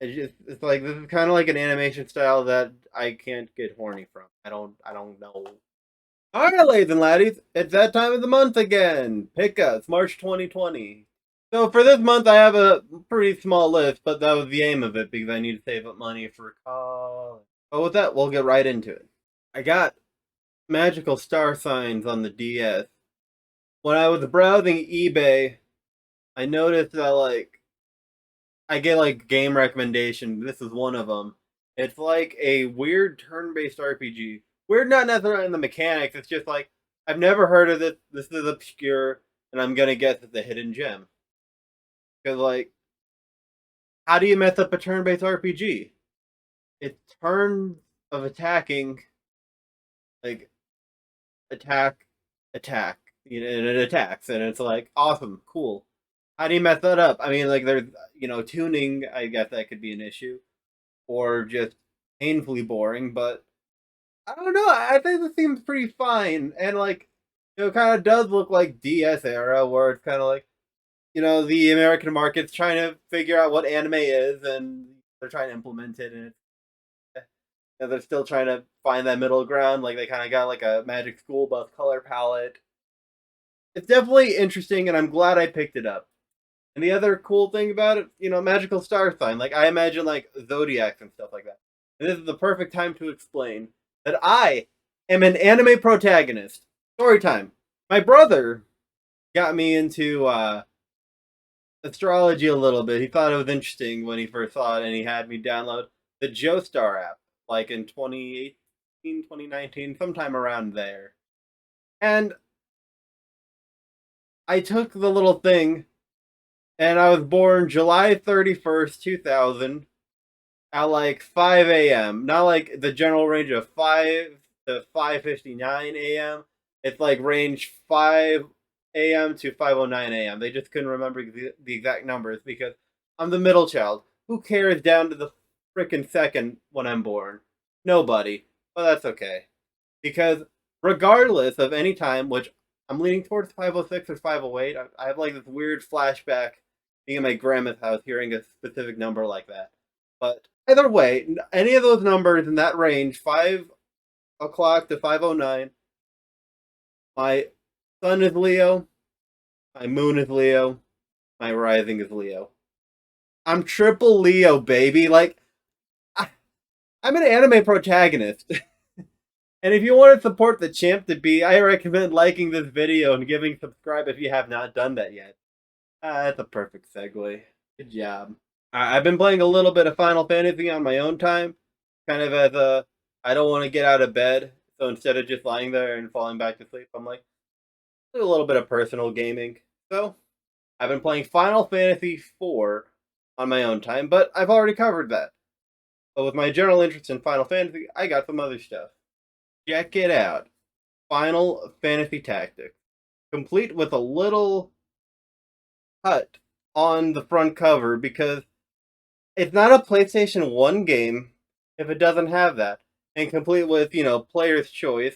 it's like this is kind of like an animation style that I can't get horny from. I don't know. All right, ladies and laddies, it's that time of the month again. PickUps, March 2020. So for this month, I have a pretty small list, but that was the aim of it because I need to save up money for college. But with that, we'll get right into it. I got magical star signs on the DS. When I was browsing eBay, I noticed that I get like game recommendations. This is one of them. It's like a weird turn-based RPG. Weird, not necessarily in the mechanics. It's just like I've never heard of this. This is obscure, and I'm gonna guess it's a hidden gem. Because how do you mess up a turn-based RPG? It's turns of attacking, like attack, attack, and it attacks, and it's like awesome, cool. How do you mess that up? I mean, like there's tuning. I guess that could be an issue, or just painfully boring. But I don't know. I think this seems pretty fine, and kind of does look like DS era, where it's kind of like the American market's trying to figure out what anime is, and they're trying to implement it, and they're still trying to find that middle ground. Like they kind of got like a Magic School Bus color palette. It's definitely interesting, and I'm glad I picked it up. And the other cool thing about it, magical star sign. Like I imagine like zodiacs and stuff like that. And this is the perfect time to explain that I am an anime protagonist. Story time. My brother got me into astrology a little bit. He thought it was interesting when he first saw it, and he had me download the Joestar app, like in 2018, 2019, sometime around there. And I took the little thing, and I was born July 31st, 2000, at like 5 a.m. Not like the general range of 5 to 5:59 a.m. It's like range 5 a.m. to 5:09 a.m. They just couldn't remember the exact numbers because I'm the middle child. Who cares down to the frickin' second when I'm born? Nobody. But that's okay. Because regardless of any time, which I'm leaning towards 5:06 or 5:08, I have like this weird flashback being in my grandma's house hearing a specific number like that. But either way, any of those numbers in that range, 5 o'clock to 5:09, my sun is Leo, my moon is Leo, my rising is Leo. I'm triple Leo, baby. I, I'm an anime protagonist. And if you want to support the champ to be, I recommend liking this video and giving subscribe if you have not done that yet. That's a perfect segue. Good job. I've been playing a little bit of Final Fantasy on my own time, kind of as I don't want to get out of bed, so instead of just lying there and falling back to sleep, I'm like, do a little bit of personal gaming. So I've been playing Final Fantasy IV on my own time, but I've already covered that. But with my general interest in Final Fantasy, I got some other stuff. Check it out. Final Fantasy Tactics. Complete with a little cut on the front cover because it's not a PlayStation 1 game if it doesn't have that. And complete with, player's choice,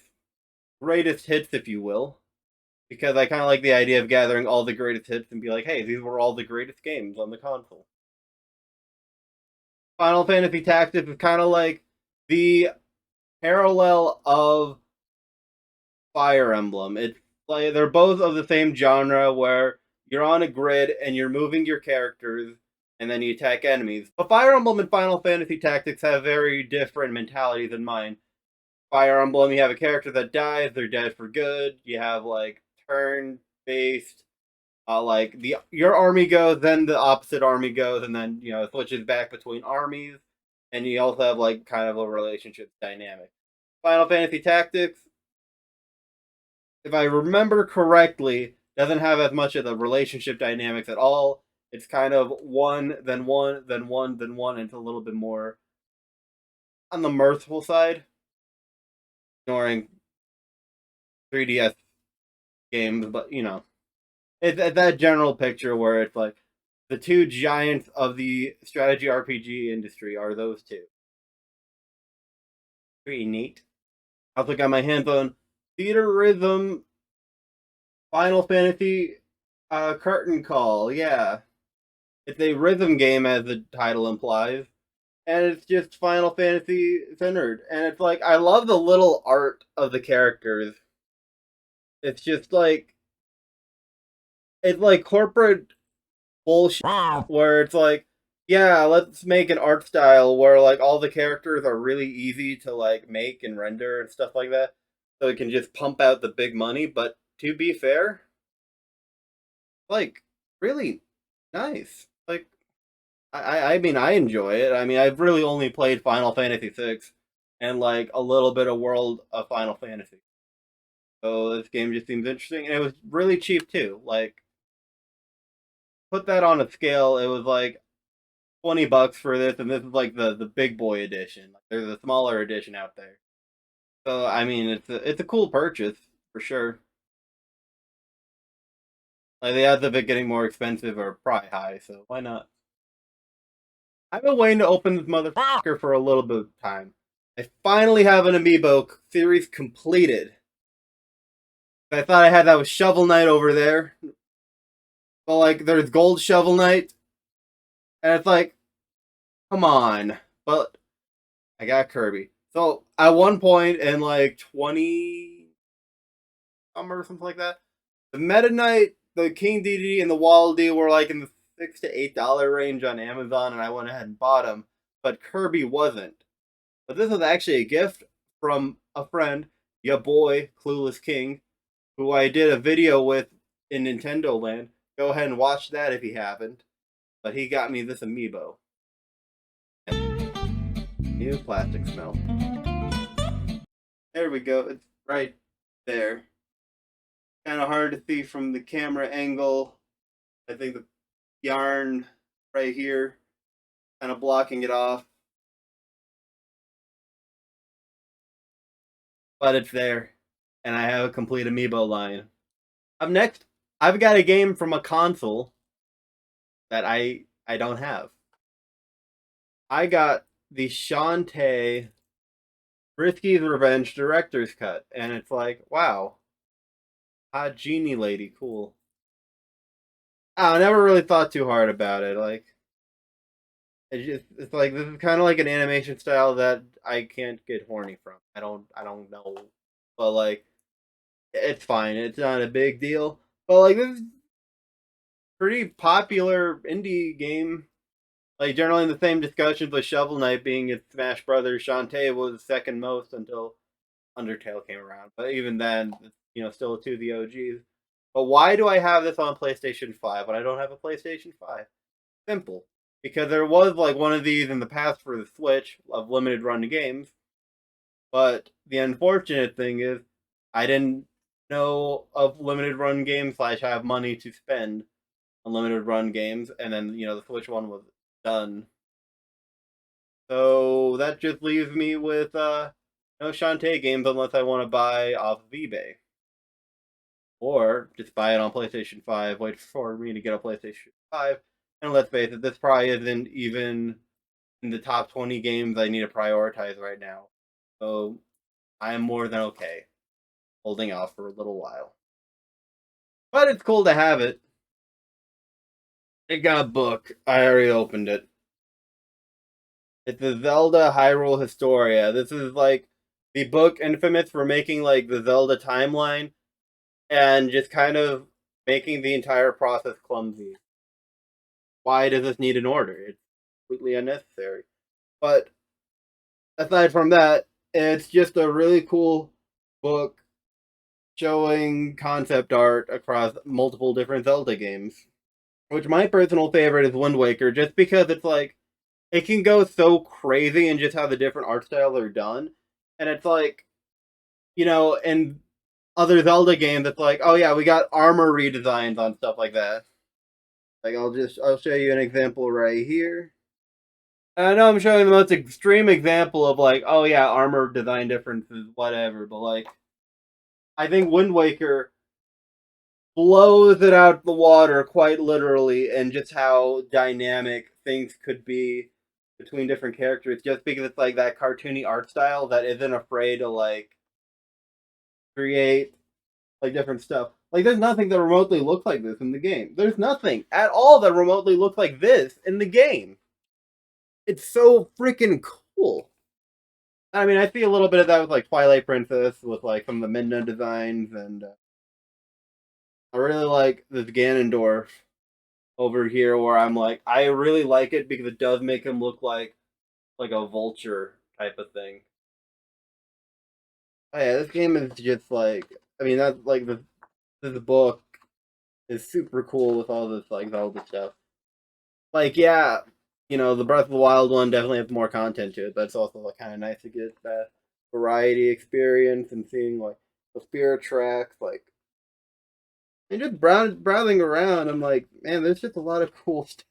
greatest hits, if you will. Because I kind of like the idea of gathering all the greatest hits and be like, hey, these were all the greatest games on the console. Final Fantasy Tactics is kind of like the parallel of Fire Emblem. It's like they're both of the same genre where you're on a grid and you're moving your characters and then you attack enemies. But Fire Emblem and Final Fantasy Tactics have very different mentalities than mine. Fire Emblem, you have a character that dies, they're dead for good. You have like turn based, your army goes, then the opposite army goes, and then it switches back between armies, and you also have like kind of a relationship dynamic. Final Fantasy Tactics, if I remember correctly, doesn't have as much of the relationship dynamics at all. It's kind of one, then one, then one, then one, and it's a little bit more on the mirthful side, ignoring 3DS games, but it's that general picture where it's like the two giants of the strategy RPG industry are those two. Pretty neat. I also got my hands on Theater Rhythm Final Fantasy Curtain Call. Yeah, it's a rhythm game, as the title implies. and it's just Final Fantasy centered. And it's like I love the little art of the characters. It's just like it's like corporate bullshit where it's like, yeah, let's make an art style where like all the characters are really easy to like make and render and stuff like that. So it can just pump out the big money, but to be fair, like really nice. Like I mean I enjoy it. I mean I've really only played Final Fantasy VI and like a little bit of World of Final Fantasy. So this game just seems interesting and it was really cheap too. Like put that on a scale, it was like $20 for this, and this is like the big boy edition. Like, there's a smaller edition out there. So I mean, it's a cool purchase for sure. Like the odds of it getting more expensive are probably high, so why not? I've been waiting to open this motherfucker for a little bit of time. I finally have an Amiibo series completed. I thought I had that with Shovel Knight over there, but like there's Gold Shovel Knight, and it's like, come on. But I got Kirby. So at one point in like 20 summer or something like that, the Meta Knight, the King DD, and the Wall D were like in the $6 to $8 range on Amazon, and I went ahead and bought them. But Kirby wasn't. But this was actually a gift from a friend, ya boy, Clueless King, who I did a video with in Nintendo Land. Go ahead and watch that if you haven't. But he got me this Amiibo. New plastic smell. There we go. It's right there. Kind of hard to see from the camera angle. I think the yarn right here kind of blocking it off. But it's there. And I have a complete Amiibo line. Up next, I've got a game from a console that I don't have. I got the Shantae Risky's Revenge Director's Cut. And it's like, wow. Hot genie lady, cool. I never really thought too hard about it. Like, it's like this is kind of like an animation style that I can't get horny from. I don't know, but like it's fine. It's not a big deal. But like this is pretty popular indie game. Like generally in the same discussions with Shovel Knight being its Smash Brothers, Shantae was second most until Undertale came around. But even then, it's still two of the OGs. But why do I have this on PlayStation 5 when I don't have a PlayStation 5? Simple. Because there was like one of these in the past for the Switch of limited run games. But the unfortunate thing is I didn't know of limited run games / have money to spend on limited run games, and then the Switch one was done. So that just leaves me with no Shantae games unless I want to buy off of eBay. Or just buy it on PlayStation 5, wait for me to get a PlayStation 5. And let's face it, this probably isn't even in the top 20 games I need to prioritize right now. So I am more than okay holding off for a little while. But it's cool to have it. It got a book. I already opened it. It's the Zelda Hyrule Historia. This is like the book infamous for making like the Zelda timeline and just kind of making the entire process clumsy. Why does this need an order? It's completely unnecessary. But aside from that, it's just a really cool book showing concept art across multiple different Zelda games. Which my personal favorite is Wind Waker, just because it's like it can go so crazy in just how the different art styles are done. And it's like, in other Zelda games, it's like, oh yeah, we got armor redesigns on stuff like that. Like I'll show you an example right here. I know I'm showing the most extreme example of like, oh yeah, armor design differences, whatever, but like I think Wind Waker blows it out the water quite literally and just how dynamic things could be between different characters just because it's like that cartoony art style that isn't afraid to like create like different stuff. Like there's nothing that remotely looks like this in the game. There's nothing at all that remotely looks like this in the game. It's so freaking cool. I mean, I see a little bit of that with like Twilight Princess, with like some of the Midna designs, and I really like this Ganondorf over here, where I'm like, I really like it because it does make him look like a vulture type of thing. Oh yeah, this game is just like, I mean, that's like this book is super cool with all this like Zelda stuff. Like, yeah, the Breath of the Wild one definitely has more content to it, but it's also like kind of nice to get that variety experience and seeing like the spirit tracks, like, and just browsing around. I'm like, man, there's just a lot of cool stuff.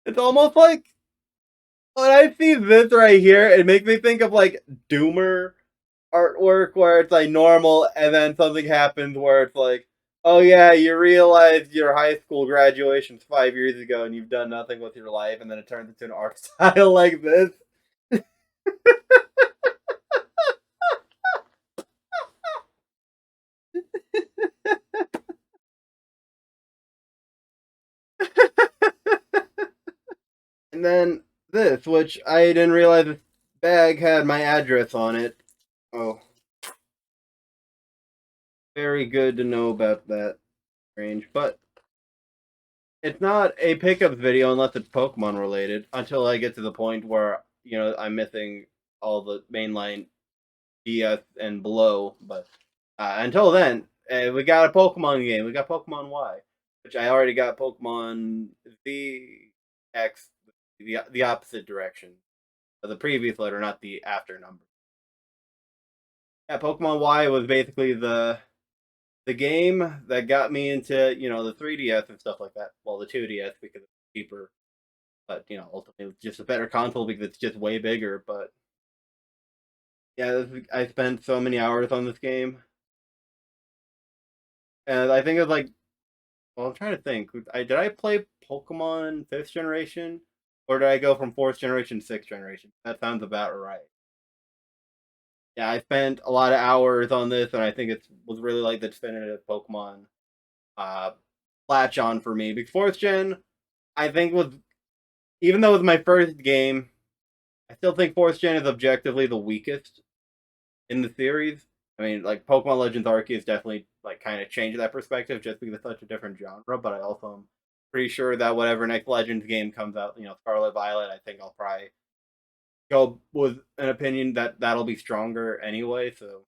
It's almost like when I see this right here, it makes me think of like Doomer artwork where it's like normal and then something happens where it's like, oh yeah, you realize your high school graduation's 5 years ago and you've done nothing with your life, and then it turns into an art style like this. And then this, which I didn't realize this bag had my address on it. Oh, very good to know about that range. But it's not a pickup video unless it's Pokemon related until I get to the point where, I'm missing all the mainline DS and below. But until then, we got a Pokemon game. We got Pokemon Y, which I already got Pokemon Z X, the opposite direction. The previous letter, not the after number. Yeah, Pokemon Y was basically the game that got me into the 3DS and stuff like that. Well, the 2DS because it's cheaper, but ultimately it's just a better console because it's just way bigger. But yeah, I spent so many hours on this game, and I think it's like, well, I'm trying to think. Did I play Pokemon fifth generation, or did I go from fourth generation to sixth generation? That sounds about right. Yeah, I spent a lot of hours on this, and I think it was really like the definitive Pokemon uh, latch on for me. Because fourth gen, I think was, even though it was my first game, I still think fourth gen is objectively the weakest in the series. I mean, like Pokemon Legends Arceus definitely like kind of changed that perspective just because it's such a different genre. But I also am pretty sure that whatever next Legends game comes out, Scarlet Violet, I think I'll probably go with an opinion that that'll be stronger anyway. So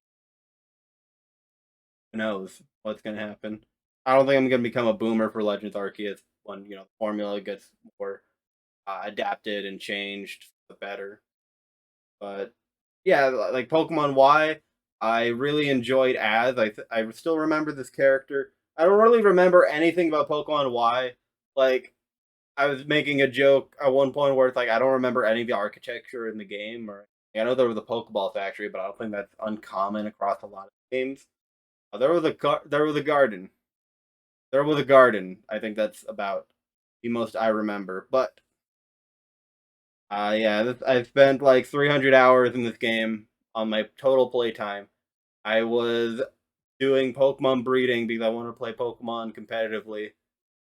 who knows what's gonna happen? I don't think I'm gonna become a boomer for Legends Arceus when the formula gets more adapted and changed for the better. But yeah, like Pokemon Y, I really enjoyed as I still remember this character. I don't really remember anything about Pokemon Y. Like I was making a joke at one point where it's like I don't remember any of the architecture in the game, or I know there was a Pokeball factory, but I don't think that's uncommon across a lot of games. There was a garden. There was a garden. I think that's about the most I remember. But yeah, I spent like 300 hours in this game on my total playtime. I was doing Pokemon breeding because I want to play Pokemon competitively,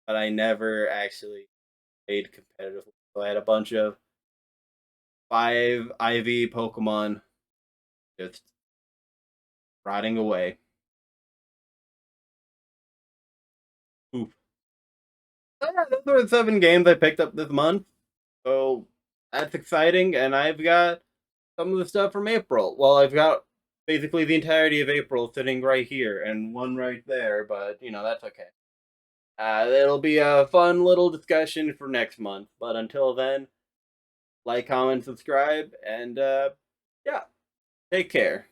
but I never actually played competitively. So I had a bunch of 5 IV Pokemon just rotting away. Oof. So yeah, those were the 7 games I picked up this month. So that's exciting, and I've got some of the stuff from April. Well, I've got basically the entirety of April sitting right here and one right there, but that's okay. It'll be a fun little discussion for next month. But until then, like, comment, subscribe, and yeah, take care.